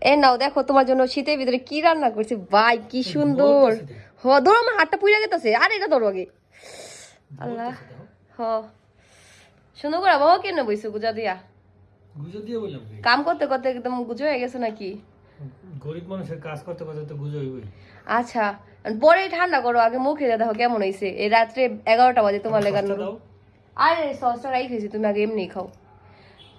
এ নাও দেখো তোমার জন্য শীতের ভিতরে কি রান্না করছি ভাই, কি সুন্দর। হ ধরো, আমার হাতটা পুড়ে গেছে। আরে এটা ধরো আগে। আল্লাহ। হ সুন্দর করে বাবা কেন বইছো গুজা দিয়া? গুজো দিয়ে বললাম কি? কাম করতে করতে একদম গুজো হয়ে গেছে নাকি? গরিব মানুষের কাজ করতে করতে তো গুজো হইবই। আচ্ছা, পরে ঠান্ডা করো, আগে মুখে দেখো কেমন হয়েছে। এই রাত্রে 11টা বাজে তোমার লেগানো। আরে সসটা রাইখেছি, তুমি আগে এমনি খাও।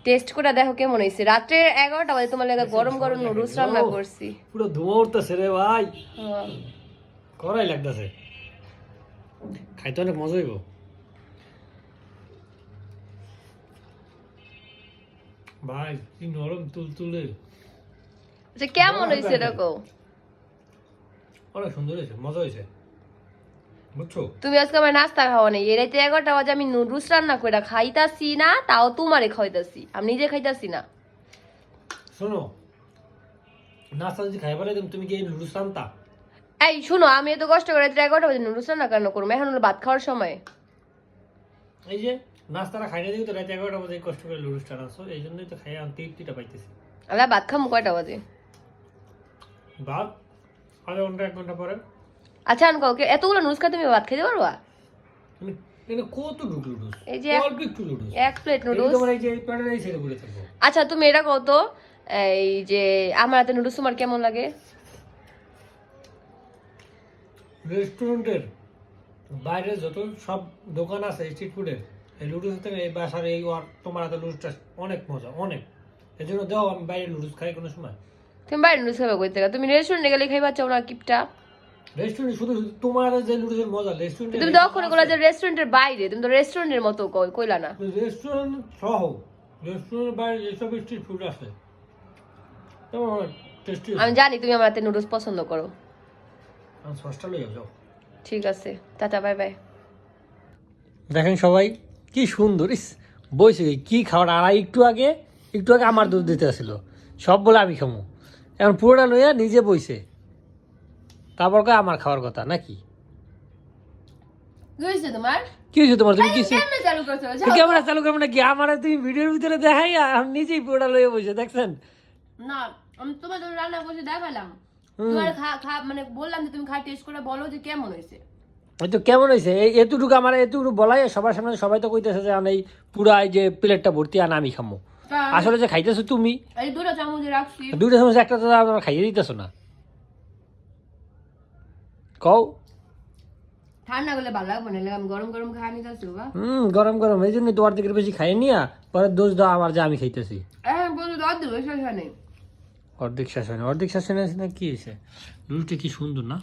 টেস্ট করে দেখো কেমন হয়েছে। রাত্রে 11টা বাজে তোমার লেগা গরম গরম নুডলস রান্না করছি। পুরো ধোঁয়া উঠতেছে রে ভাই, হ্যাঁ। করাই লাগতেছে। খাইতে অনেক মজা হইব। ভাই কি নরম তুলতুলে। আচ্ছা কেমন হয়েছে এরকম? অনেক সুন্দর হয়েছে, মজা হয়েছে, বুঝছো? তুমি আজকে আমার নাস্তা খাওয়া নেই। এই রাতে 11টা বাজে আমি নুডলস রান্না করে খাইতাছি না, তাও তোমারে খাইতাছি, আমি নিজে খাইতাছি না। শোনো, নাস্তা যদি খাই বলে তুমি কি লুডুস আনতা? এই শুনো, আমি এত কষ্ট করে রাত্রে 11টা বাজে নুডলস রান্না কেন করবো? এখন হলো ভাত খাওয়ার সময়। এই যে নাস্তাটা খাই না দিই তো রাতে 11টা বাজে কষ্ট করে লুডুসটা আনছো, এই জন্যই তো খাই আনতে তৃপ্তিটা পাইতেছি। আল্লাহ, ভাত খামু কয়টা বাজে? ভাত আধা ঘন্টা 1 ঘন্টা পরে। আচ্ছা আনকো, এতগুলো নুডলস খাই তুমি ভাত খেতে পারবা? মানে কত লুডুস? এই যে অল্প একটু লুডুস, এক প্লেট এই নুডলস। তোমার এই যে প্যানের এই সাইডে পড়ে থাকবো। আচ্ছা তুমি এটা কত, এই যে আমার হাতে নুডলস তোমার কেমন লাগে? রেস্টুরেন্টের বাইরে যত সব দোকান আছে স্ট্রিট ফুডের, এই লুডুস থেকে এই বাসার এই তোমার হাতে লুডুসটা অনেক মজা, অনেক। এই জন্য দাও, আমি বাইরে লুডুস খাই কোনো সময়। তুমি বাইরে নুডলস খাবে কই থেকে? তুমি রেস্টুরেন্টে গেলে খাইবা চাও না কিপটা? রেস্টুরেন্ট শুধু তোমার হাতে যে লুডুসের মজা, রেস্টুরেন্টে তুমি তখন বলা যে রেস্টুরেন্টের বাইরে, তুমি তো রেস্টুরেন্টের মতো কইলা না। রেস্টুরেন্ট সহ রেস্টুরেন্টের বাইরে যেসব স্ট্রিট ফুড আছে তেমন অনেক টেস্টি। আমি জানি তুমি আমার হাতে নুডলস পছন্দ করো। আমি সসটা লইয়া যাও। ঠিক আছে, টাটা, বাই বাই। দেখেন সবাই কি সুন্দর, ইস বইছে কি খাওয়ার। আর একটু আগে আমার দুধ দিতে আসছিল, সব বলে আমি খামো, এখন পুরোটা লইয়া নিজে বইছে, তারপর কয় আমার খাওয়ার কথা নাকি? কি হইছে তোমার? কি হয়েছে তোমার? তুমি কি ক্যামেরা চালু করছো? ক্যামেরা চালু করবো নাকি? আমার তুমি ভিডিওর ভিতরে দেখাই আর নিজেই পুরোটা লইয়া বইছে, দেখছেন? না, আমি তোমার জন্য রান্না করছি দেখালাম। তোমার খা মানে বললাম যে তুমি খা টেস্ট করে বলো যে কেমন হয়েছে। এই তো কেমন হয়েছে, এই এতটুকু আমার এতটুকু বলাই সবার সামনে, সবাই তো কইতেছে যে আমি পুরা এই যে প্লেটটা ভর্তি আর আমি খামো। আসলে যে খাইতেছো তুমি, এই দুটো চামচ রাখছি। 2টা চামচ, একটা তো আমার খাইয়ে দিতেছো না। কও ঠান্ডা করলে ভালো লাগবে না, আমি গরম গরম খাই নিতেছি বাবা। গরম গরম, এই জন্য তোমার দিকে বেশি খাইয়ে নিয়া পরে দোষ দাও আমার যে আমি খাইতেছি। হ্যাঁ বন্ধু, দাও দেবো, শেষ নেই। অর্ধেক শেষ হয়নি, অর্ধেক শেষ হয়নি না, কি হয়েছে? রুটি কি সুন্দর না?